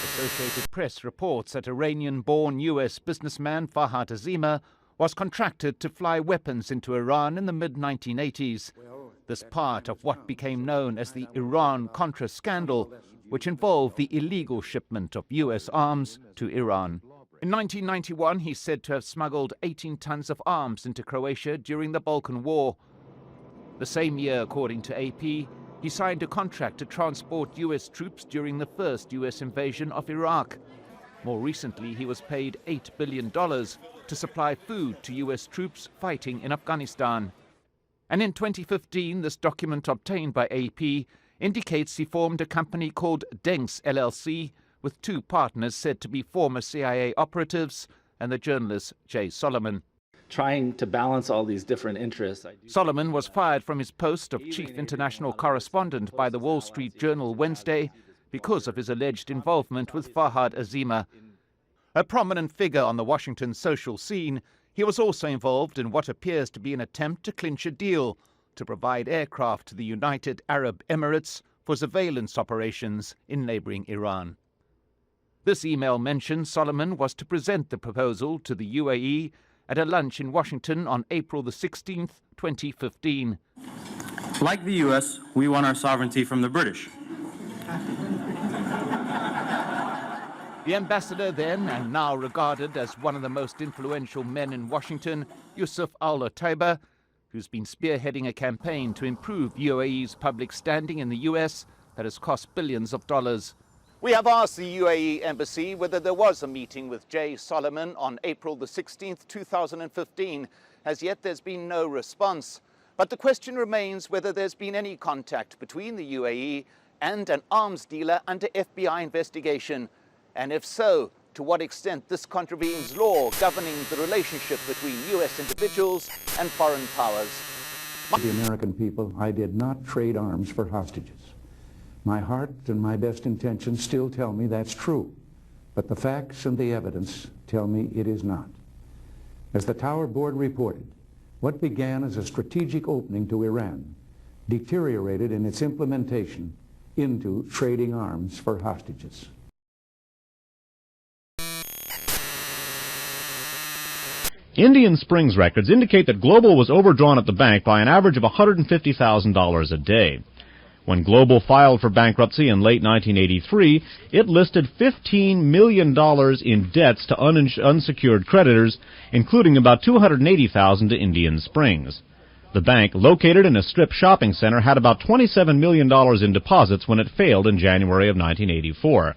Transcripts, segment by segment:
Associated Press reports that Iranian-born U.S. businessman Farhad Azima was contracted to fly weapons into Iran in the mid-1980s. This part of what became known as the Iran-Contra scandal, which involved the illegal shipment of U.S. arms to Iran. In 1991, he's said to have smuggled 18 tons of arms into Croatia during the Balkan War. The same year, according to AP, he signed a contract to transport U.S. troops during the first U.S. invasion of Iraq. More recently, he was paid $8 billion to supply food to U.S. troops fighting in Afghanistan. And in 2015, this document obtained by AP indicates he formed a company called Denks LLC with two partners said to be former CIA operatives and the journalist Jay Solomon. Trying to balance all these different interests. Solomon was fired from his post of chief international correspondent by the Wall Street Journal Wednesday because of his alleged involvement with Farhad Azima. A prominent figure on the Washington social scene, he was also involved in what appears to be an attempt to clinch a deal to provide aircraft to the United Arab Emirates for surveillance operations in neighboring Iran. This email mentions Solomon was to present the proposal to the UAE at a lunch in Washington on April the 16th, 2015. Like the U.S., we want our sovereignty from the British. The ambassador then, and now regarded as one of the most influential men in Washington, Yusuf al-Otaiba, who's been spearheading a campaign to improve UAE's public standing in the U.S. that has cost billions of dollars. We have asked the UAE Embassy whether there was a meeting with Jay Solomon on April the 16th, 2015. As yet, there's been no response. But the question remains whether there's been any contact between the UAE and an arms dealer under FBI investigation. And if so, to what extent this contravenes law governing the relationship between U.S. individuals and foreign powers. The American people, I did not trade arms for hostages. My heart and my best intentions still tell me that's true, but the facts and the evidence tell me it is not. As the Tower Board reported, what began as a strategic opening to Iran deteriorated in its implementation into trading arms for hostages. Indian Springs records indicate that Global was overdrawn at the bank by an average of $150,000 a day. When Global filed for bankruptcy in late 1983, it listed $15 million in debts to unsecured creditors, including about $280,000 to Indian Springs. The bank, located in a strip shopping center, had about $27 million in deposits when it failed in January of 1984.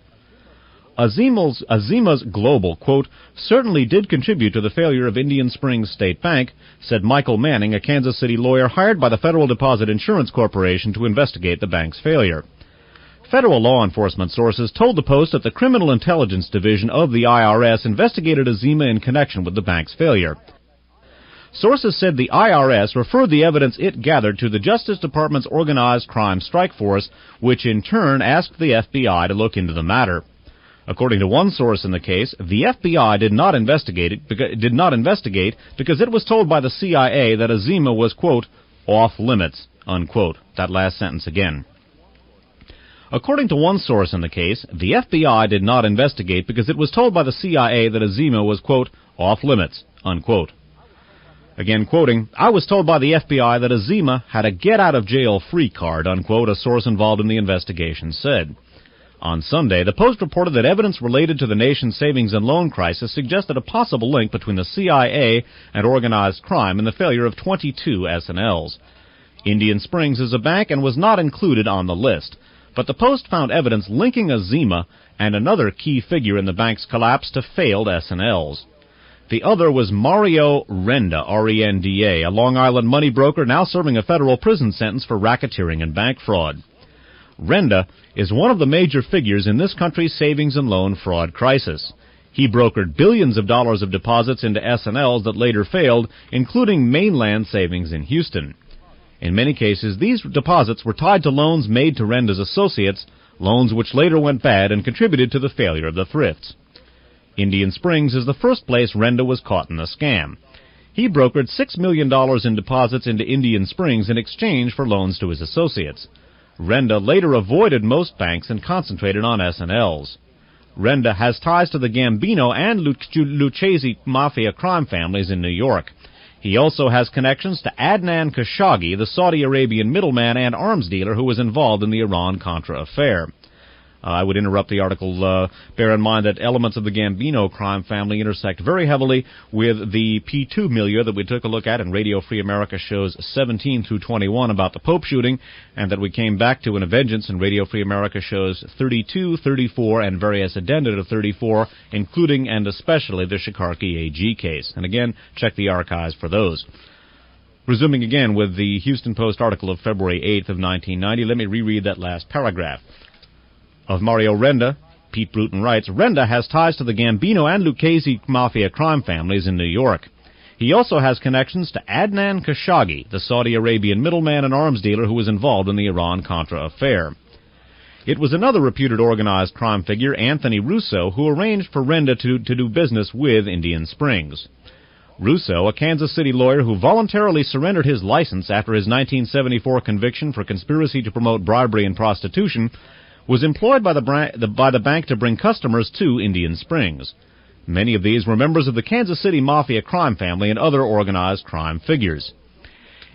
Azima's Global, quote, certainly did contribute to the failure of Indian Springs State Bank, said Michael Manning, a Kansas City lawyer hired by the Federal Deposit Insurance Corporation to investigate the bank's failure. Federal law enforcement sources told the Post that the Criminal Intelligence Division of the IRS investigated Azima in connection with the bank's failure. Sources said the IRS referred the evidence it gathered to the Justice Department's Organized Crime Strike Force, which in turn asked the FBI to look into the matter. According to one source in the case, the FBI did not investigate because it was told by the CIA that Azima was, quote, off limits, unquote. That last sentence again. According to one source in the case, the FBI did not investigate because it was told by the CIA that Azima was, quote, off limits, unquote. Again quoting, I was told by the FBI that Azima had a get-out-of-jail-free card, unquote, a source involved in the investigation said. On Sunday, the Post reported that evidence related to the nation's savings and loan crisis suggested a possible link between the CIA and organized crime in the failure of 22 S&Ls. Indian Springs is a bank and was not included on the list, but the Post found evidence linking Azima and another key figure in the bank's collapse to failed S&Ls. The other was Mario Renda, R-E-N-D-A, a Long Island money broker now serving a federal prison sentence for racketeering and bank fraud. Renda is one of the major figures in this country's savings and loan fraud crisis. He brokered billions of dollars of deposits into S&Ls that later failed, including mainland savings in Houston. In many cases, these deposits were tied to loans made to Renda's associates, loans which later went bad and contributed to the failure of the thrifts. Indian Springs is the first place Renda was caught in the scam. He brokered $6 million in deposits into Indian Springs in exchange for loans to his associates. Renda later avoided most banks and concentrated on S&Ls. Renda has ties to the Gambino and Lucchese mafia crime families in New York. He also has connections to Adnan Khashoggi, the Saudi Arabian middleman and arms dealer who was involved in the Iran-Contra affair. I would interrupt the article. Bear in mind that elements of the Gambino crime family intersect very heavily with the P2 milieu that we took a look at in Radio Free America shows 17 through 21 about the Pope shooting, and that we came back to in A Vengeance in Radio Free America shows 32, 34, and various addenda to 34, including and especially the Shikarki AG case. And again, check the archives for those. Resuming again with the Houston Post article of February 8th of 1990, let me reread that last paragraph. Of Mario Renda, Pete Bruton writes, Renda has ties to the Gambino and Lucchese mafia crime families in New York. He also has connections to Adnan Khashoggi, the Saudi Arabian middleman and arms dealer who was involved in the Iran-Contra affair. It was another reputed organized crime figure, Anthony Russo, who arranged for Renda to do business with Indian Springs. Russo, a Kansas City lawyer who voluntarily surrendered his license after his 1974 conviction for conspiracy to promote bribery and prostitution, was employed by the bank to bring customers to Indian Springs. Many of these were members of the Kansas City Mafia crime family and other organized crime figures.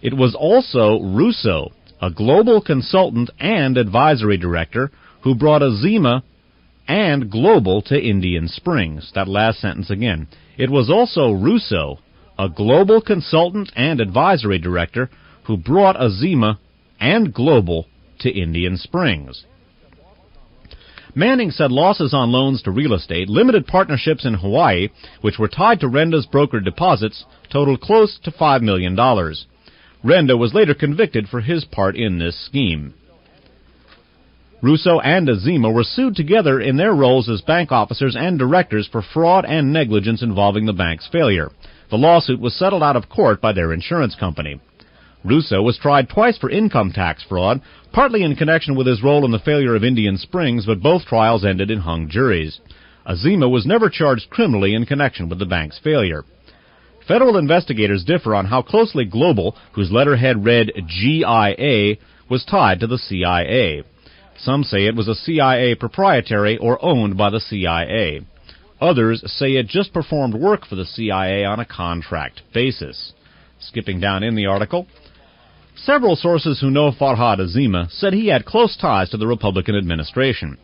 It was also Russo, a global consultant and advisory director, who brought Azima and Global to Indian Springs. That last sentence again. It was also Russo, a global consultant and advisory director, who brought Azima and Global to Indian Springs. Manning said losses on loans to real estate, limited partnerships in Hawaii, which were tied to Renda's brokered deposits, totaled close to $5 million. Renda was later convicted for his part in this scheme. Russo and Azima were sued together in their roles as bank officers and directors for fraud and negligence involving the bank's failure. The lawsuit was settled out of court by their insurance company. Russo was tried twice for income tax fraud, partly in connection with his role in the failure of Indian Springs, but both trials ended in hung juries. Azima was never charged criminally in connection with the bank's failure. Federal investigators differ on how closely Global, whose letterhead read GIA, was tied to the CIA. Some say it was a CIA proprietary or owned by the CIA. Others say it just performed work for the CIA on a contract basis. Skipping down in the article, several sources who know Farhad Azima said he had close ties to the Republican administration.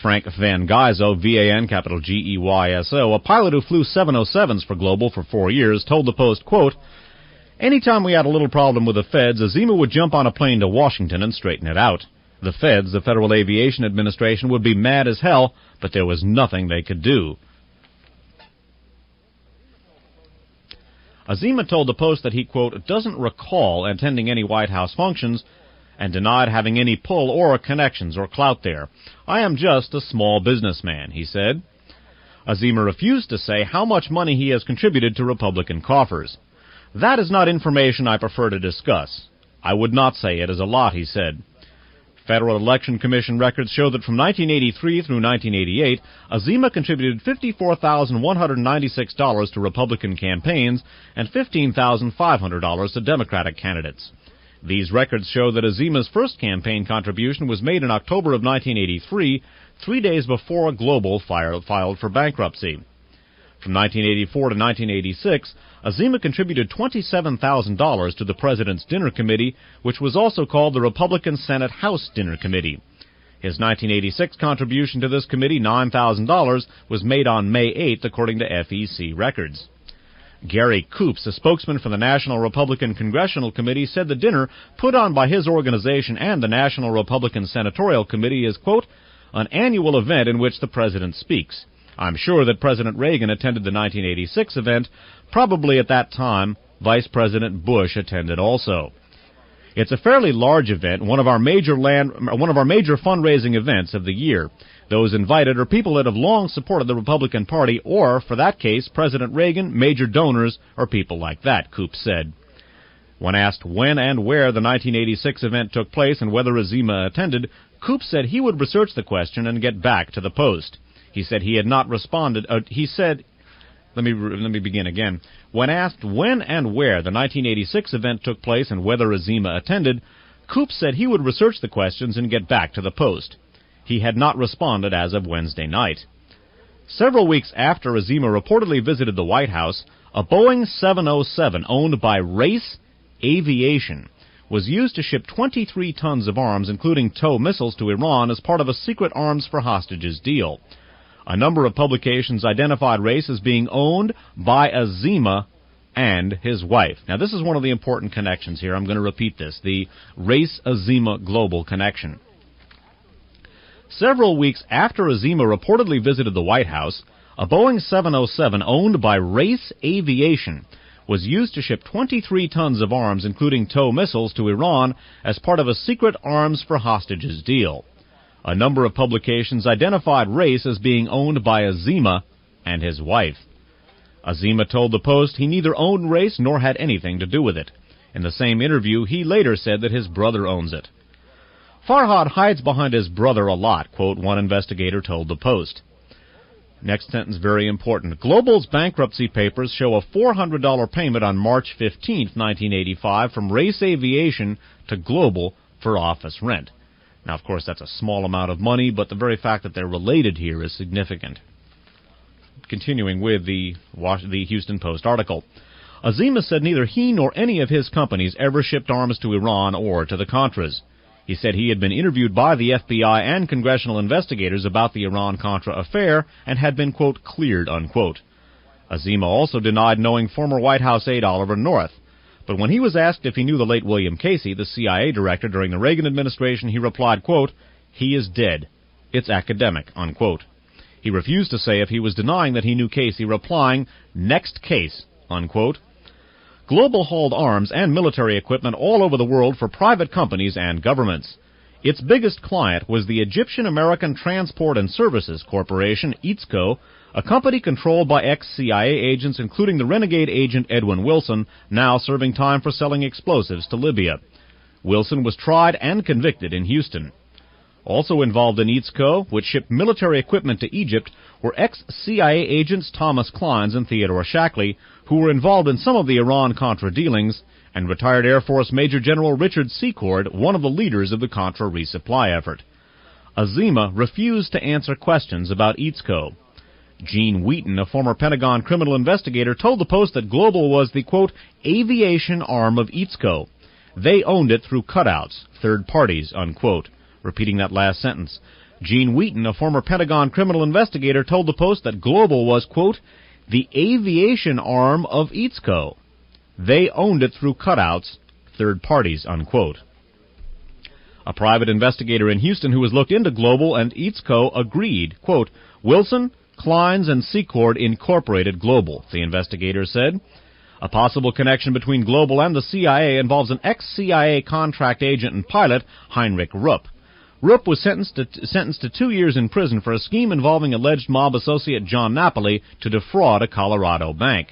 Frank Van Geyso, V-A-N, capital G-E-Y-S-O, a pilot who flew 707s for Global for 4 years, told the Post, quote, anytime we had a little problem with the feds, Azima would jump on a plane to Washington and straighten it out. The feds, the Federal Aviation Administration, would be mad as hell, but there was nothing they could do. Azima told the Post that he, quote, doesn't recall attending any White House functions and denied having any pull or connections or clout there. I am just a small businessman, he said. Azima refused to say how much money he has contributed to Republican coffers. That is not information I prefer to discuss. I would not say it is a lot, he said. Federal Election Commission records show that from 1983 through 1988, Azima contributed $54,196 to Republican campaigns and $15,500 to Democratic candidates. These records show that Azima's first campaign contribution was made in October of 1983, 3 days before Global filed for bankruptcy. From 1984 to 1986, Azima contributed $27,000 to the President's Dinner Committee, which was also called the Republican Senate House Dinner Committee. His 1986 contribution to this committee, $9,000, was made on May 8th, according to FEC records. Gary Coops, a spokesman for the National Republican Congressional Committee, said the dinner put on by his organization and the National Republican Senatorial Committee is, quote, an annual event in which the President speaks. I'm sure that President Reagan attended the 1986 event. Probably at that time, Vice President Bush attended also. It's a fairly large event, one of our major fundraising events of the year. Those invited are people that have long supported the Republican Party or, for that case, President Reagan, major donors, or people like that, Coops said. When asked when and where the 1986 event took place and whether Azima attended, Coops said he would research the question and get back to the Post. He said he had not responded. Let me begin again. When asked when and where the 1986 event took place and whether Azima attended, Koop said he would research the questions and get back to the Post. He had not responded as of Wednesday night. Several weeks after Azima reportedly visited the White House, a Boeing 707 owned by Race Aviation was used to ship 23 tons of arms, including TOW missiles, to Iran as part of a secret arms for hostages deal. A number of publications identified Race as being owned by Azima and his wife. Now, this is one of the important connections here. I'm going to repeat this, the Race-Azima global connection. Several weeks after Azima reportedly visited the White House, a Boeing 707 owned by Race Aviation was used to ship 23 tons of arms, including TOW missiles, to Iran as part of a secret arms for hostages deal. A number of publications identified Race as being owned by Azima and his wife. Azima told the Post he neither owned Race nor had anything to do with it. In the same interview, he later said that his brother owns it. Farhad hides behind his brother a lot, quote, one investigator told the Post. Next sentence, very important. Global's bankruptcy papers show a $400 payment on March 15, 1985, from Race Aviation to Global for office rent. Now, of course, that's a small amount of money, but the very fact that they're related here is significant. Continuing with the Houston Post article. Azima said neither he nor any of his companies ever shipped arms to Iran or to the Contras. He said he had been interviewed by the FBI and congressional investigators about the Iran-Contra affair and had been, quote, cleared, unquote. Azima also denied knowing former White House aide Oliver North. But when he was asked if he knew the late William Casey, the CIA director during the Reagan administration, he replied, quote, he is dead. It's academic, unquote. He refused to say if he was denying that he knew Casey, replying, next case, unquote. Global hauled arms and military equipment all over the world for private companies and governments. Its biggest client was the Egyptian-American Transport and Services Corporation, EATSCO, a company controlled by ex-CIA agents, including the renegade agent Edwin Wilson, now serving time for selling explosives to Libya. Wilson was tried and convicted in Houston. Also involved in EATSCO, which shipped military equipment to Egypt, were ex-CIA agents Thomas Clines and Theodore Shackley, who were involved in some of the Iran-Contra dealings, and retired Air Force Major General Richard Secord, one of the leaders of the Contra resupply effort. Azima refused to answer questions about EATSCO. Gene Wheaton, a former Pentagon criminal investigator, told the Post that Global was the, quote, aviation arm of EATSCO. They owned it through cutouts, third parties, unquote. Repeating that last sentence. Gene Wheaton, a former Pentagon criminal investigator, told the Post that Global was, quote, the aviation arm of EATSCO. They owned it through cutouts, third parties, unquote. A private investigator in Houston who has looked into Global and EATSCO agreed, quote, Wilson, Clines, and Secord incorporated Global, the investigator said. A possible connection between Global and the CIA involves an ex-CIA contract agent and pilot, Heinrich Rupp. Rupp was sentenced to 2 years in prison for a scheme involving alleged mob associate John Napoli to defraud a Colorado bank.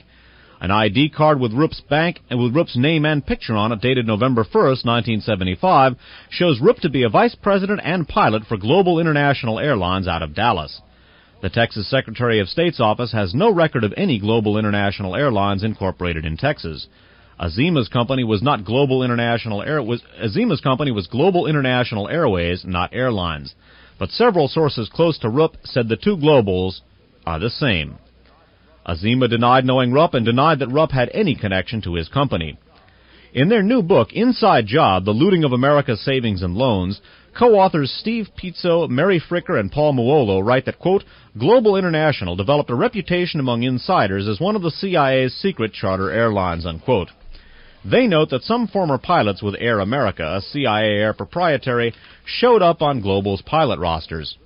An ID card with Rupp's bank and with Rupp's name and picture on it, dated November 1st, 1975, shows Rupp to be a vice president and pilot for Global International Airlines out of Dallas. The Texas Secretary of State's office has no record of any Global International Airlines incorporated in Texas. Azima's company was not Global International Azima's company was Global International Airways, not airlines. But several sources close to Rupp said the two Globals are the same. Azima denied knowing Rupp and denied that Rupp had any connection to his company. In their new book, Inside Job, The Looting of America's Savings and Loans, co-authors Steve Pizzo, Mary Fricker, and Paul Muolo write that, quote, Global International developed a reputation among insiders as one of the CIA's secret charter airlines, unquote. They note that some former pilots with Air America, a CIA air proprietary, showed up on Global's pilot rosters.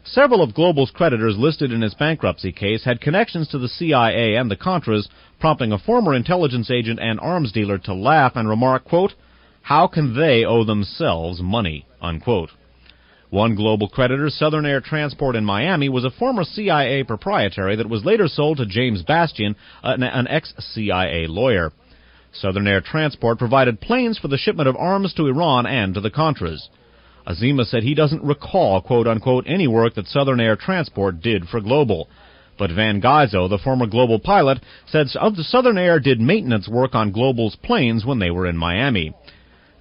Several of Global's creditors listed in its bankruptcy case had connections to the CIA and the Contras, prompting a former intelligence agent and arms dealer to laugh and remark, quote, how can they owe themselves money, unquote. One Global creditor, Southern Air Transport in Miami, was a former CIA proprietary that was later sold to James Bastian, an ex-CIA lawyer. Southern Air Transport provided planes for the shipment of arms to Iran and to the Contras. Azima said he doesn't recall, quote-unquote, any work that Southern Air Transport did for Global. But Van Geyso, the former Global pilot, said Southern Air did maintenance work on Global's planes when they were in Miami.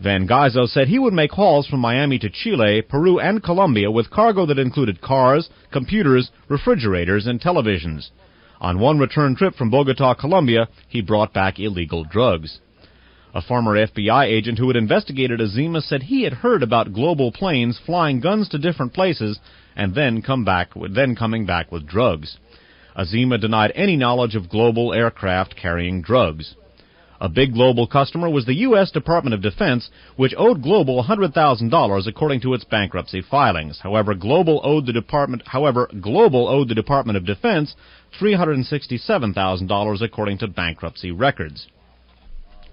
Van Geyso said he would make hauls from Miami to Chile, Peru, and Colombia with cargo that included cars, computers, refrigerators, and televisions. On one return trip from Bogota, Colombia, he brought back illegal drugs. A former FBI agent who had investigated Azima said he had heard about Global planes flying guns to different places and then coming back with drugs. Azima denied any knowledge of Global aircraft carrying drugs. A big Global customer was the U.S. Department of Defense, which owed Global $100,000 according to its bankruptcy filings. However, Global owed the Department of Defense $367,000 according to bankruptcy records.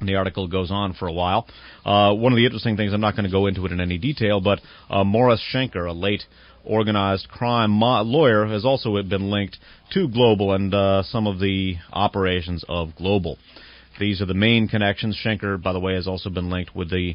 And the article goes on for a while. One of the interesting things, I'm not going to go into it in any detail, but Morris Schenker, a late organized crime lawyer, has also been linked to Global and some of the operations of Global. These are the main connections. Schenker, by the way, has also been linked with the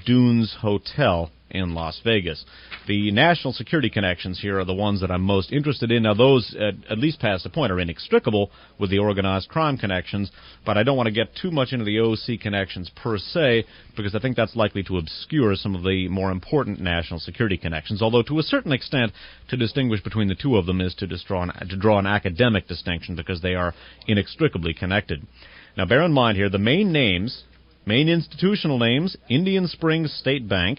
Dunes Hotel in Las Vegas. The national security connections here are the ones that I'm most interested in. Now, those, at least past the point, are inextricable with the organized crime connections, but I don't want to get too much into the OC connections per se, because I think that's likely to obscure some of the more important national security connections, although to a certain extent, to distinguish between the two of them is to draw an academic distinction, because they are inextricably connected. Now, bear in mind here, the main institutional names, Indian Springs State Bank,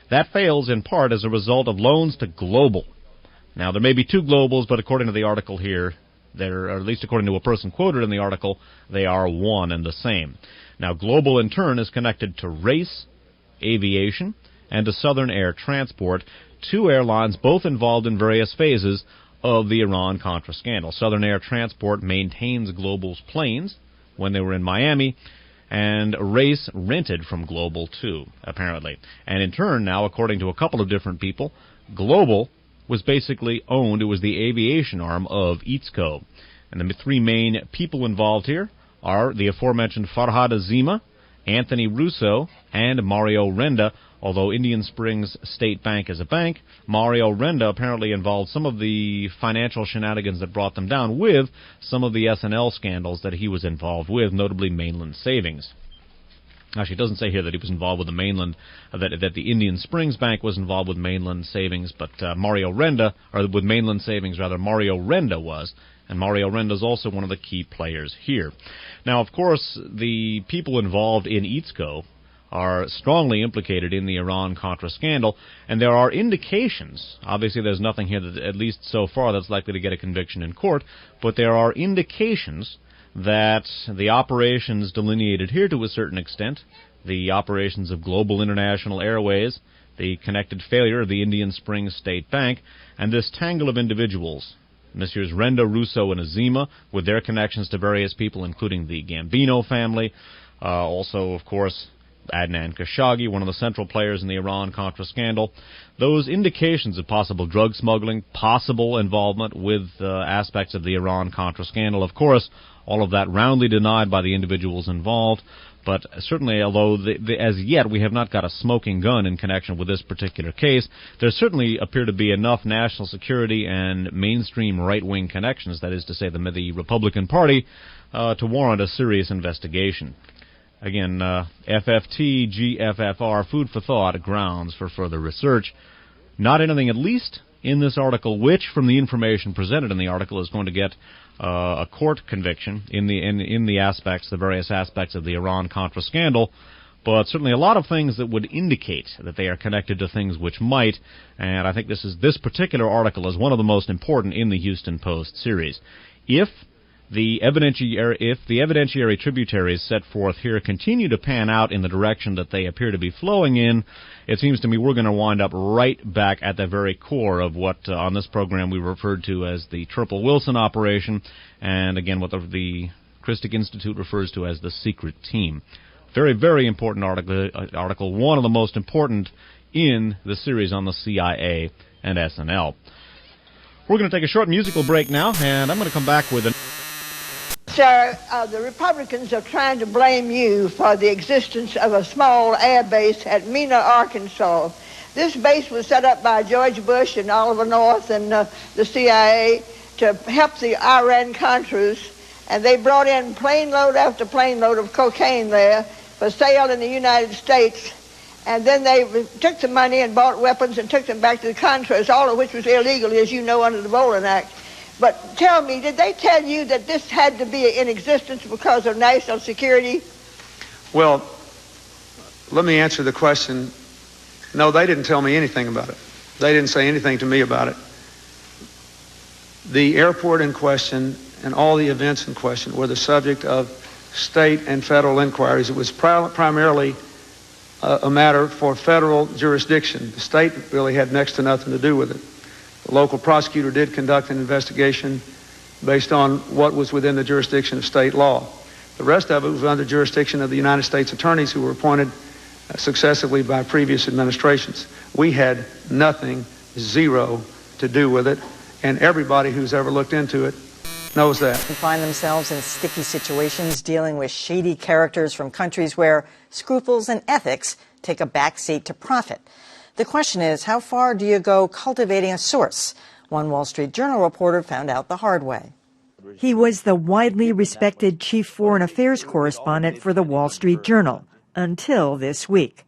that fails in part as a result of loans to Global. Now, there may be two Globals, but according to the article here, or at least according to a person quoted in the article, they are one and the same. Now, Global, in turn, is connected to Race Aviation and to Southern Air Transport, two airlines both involved in various phases of the Iran-Contra scandal. Southern Air Transport maintains Global's planes when they were in Miami, and Race rented from Global too, apparently. And in turn, now, according to a couple of different people, Global was basically owned, it was the aviation arm of EATSCO. And the three main people involved here are the aforementioned Farhad Azima, Anthony Russo, and Mario Renda. Although Indian Springs State Bank is a bank, Mario Renda apparently involved some of the financial shenanigans that brought them down with some of the SNL scandals that he was involved with, notably Mainland Savings. Actually, it doesn't say here that he was involved with the Mainland, that the Indian Springs Bank was involved with Mainland Savings, but Mario Renda was, and Mario Renda is also one of the key players here. Now, of course, the people involved in EATSCO are strongly implicated in the Iran-Contra scandal, and there are indications, obviously there's nothing here that, at least so far, that's likely to get a conviction in court, but there are indications that the operations delineated here to a certain extent, the operations of Global International Airways, the connected failure of the Indian Springs State Bank, and this tangle of individuals, Messrs. Renda, Russo, and Azima, with their connections to various people, including the Gambino family, also, of course, Adnan Khashoggi, one of the central players in the Iran-Contra scandal. Those indications of possible drug smuggling, possible involvement with aspects of the Iran-Contra scandal, of course, all of that roundly denied by the individuals involved. But certainly, although as yet we have not got a smoking gun in connection with this particular case, there certainly appear to be enough national security and mainstream right-wing connections, that is to say the Republican Party, to warrant a serious investigation. Again, FFT, GFFR, food for thought, grounds for further research. Not anything, at least in this article, which, from the information presented in the article, is going to get a court conviction in the various aspects of the Iran-Contra scandal, but certainly a lot of things that would indicate that they are connected to things which might, and I think this particular article is one of the most important in the Houston Post series. If the evidentiary tributaries set forth here continue to pan out in the direction that they appear to be flowing in, it seems to me we're going to wind up right back at the very core of what on this program we referred to as the Triple Wilson operation, and again what the Christic Institute refers to as the secret team. Very, very important article, one of the most important in the series on the CIA and SNL. We're going to take a short musical break now, and I'm going to come back with Sir, the Republicans are trying to blame you for the existence of a small air base at Mena, Arkansas. This base was set up by George Bush and Oliver North and the CIA, to help the Iran-Contras, and they brought in plane load after plane load of cocaine there for sale in the United States. And then they took the money and bought weapons and took them back to the Contras, all of which was illegal, as you know, under the Bolin Act. But tell me, did they tell you that this had to be in existence because of national security? Well, let me answer the question. No, they didn't tell me anything about it. They didn't say anything to me about it. The airport in question and all the events in question were the subject of state and federal inquiries. It was primarily a matter for federal jurisdiction. The state really had next to nothing to do with it. The local prosecutor did conduct an investigation based on what was within the jurisdiction of state law. The rest of it was under jurisdiction of the United States attorneys who were appointed successively by previous administrations. We had nothing, zero, to do with it, and everybody who's ever looked into it knows that. They find themselves in sticky situations dealing with shady characters from countries where scruples and ethics take a backseat to profit. The question is, how far do you go cultivating a source? One Wall Street Journal reporter found out the hard way. He was the widely respected chief foreign affairs correspondent for the Wall Street Journal until this week.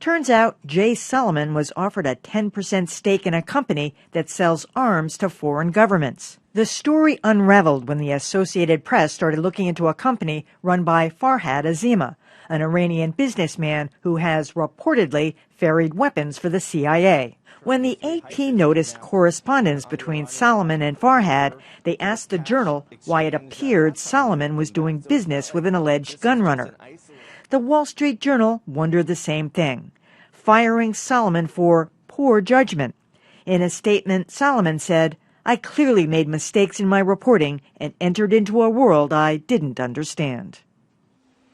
Turns out Jay Solomon was offered a 10% stake in a company that sells arms to foreign governments. The story unraveled when the Associated Press started looking into a company run by Farhad Azima, an Iranian businessman who has reportedly ferried weapons for the CIA. When the AP noticed correspondence between Solomon and Farhad, they asked the Journal why it appeared Solomon was doing business with an alleged gunrunner. The Wall Street Journal wondered the same thing, firing Solomon for poor judgment. In a statement, Solomon said, "I clearly made mistakes in my reporting and entered into a world I didn't understand."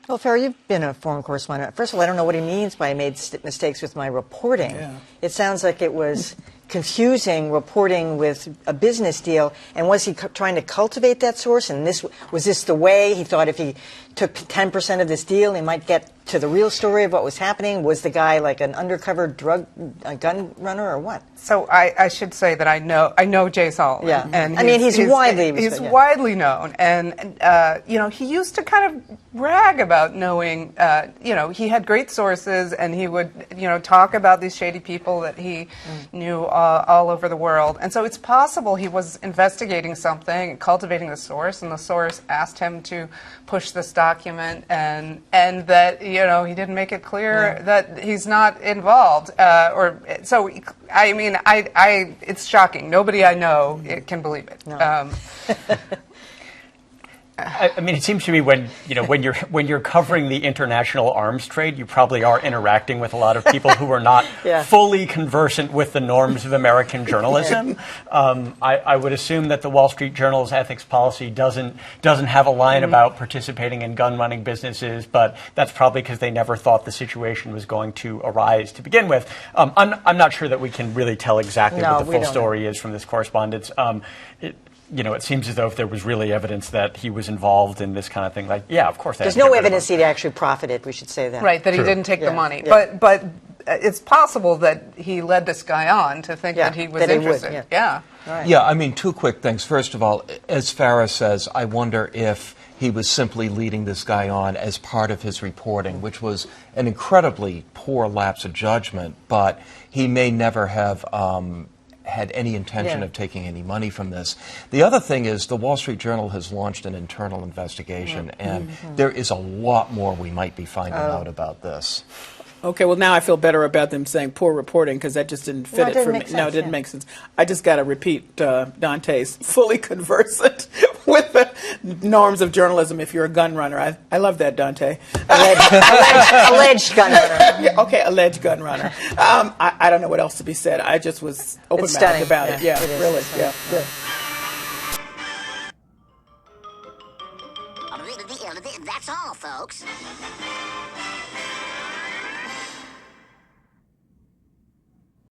Well, Farrah, you've been a foreign correspondent. First of all, I don't know what he means by I made mistakes with my reporting. Yeah. It sounds like it was confusing reporting with a business deal. And was he trying to cultivate that source? And was this the way he thought if he took 10% of this deal, he might get to the real story of what was happening? Was the guy like an undercover gun runner or what? So I should say that I know Jay Solomon. Yeah. And I mean, he's widely widely known. And, he used to kind of brag about knowing, he had great sources and he would, talk about these shady people that he knew all over the world. And so it's possible he was investigating something, cultivating the source, and the source asked him to push this document, and that, he didn't make it clear that he's not involved. It's shocking. Nobody I know can believe it. No. I mean, it seems to me when you're covering the international arms trade, you probably are interacting with a lot of people who are not fully conversant with the norms of American journalism. I would assume that the Wall Street Journal's ethics policy doesn't have a line about participating in gun running businesses, but that's probably because they never thought the situation was going to arise to begin with. I'm not sure that we can really tell exactly what the full story is from this correspondence. It seems as though if there was really evidence that he was involved in this kind of thing, of course. There's no evidence he'd actually profited, we should say that. Right, that he didn't take the money. Yeah. But it's possible that he led this guy on to think that he was interested. Yeah, I mean, two quick things. First of all, as Farrah says, I wonder if he was simply leading this guy on as part of his reporting, which was an incredibly poor lapse of judgment, but he may never have had any intention of taking any money from this. The other thing is the Wall Street Journal has launched an internal investigation, and there is a lot more we might be finding out about this. Okay, well, now I feel better about them saying poor reporting, because that just didn't fit it for me. No, it didn't make sense. I just got to repeat Dante's fully conversant with the norms of journalism if you're a gun runner. I love that, Dante. Alleged gun runner. Okay, alleged gun runner. I don't know what else to be said. I just was open-mouthed about it. Yeah, really. Yeah, good. That's all, folks.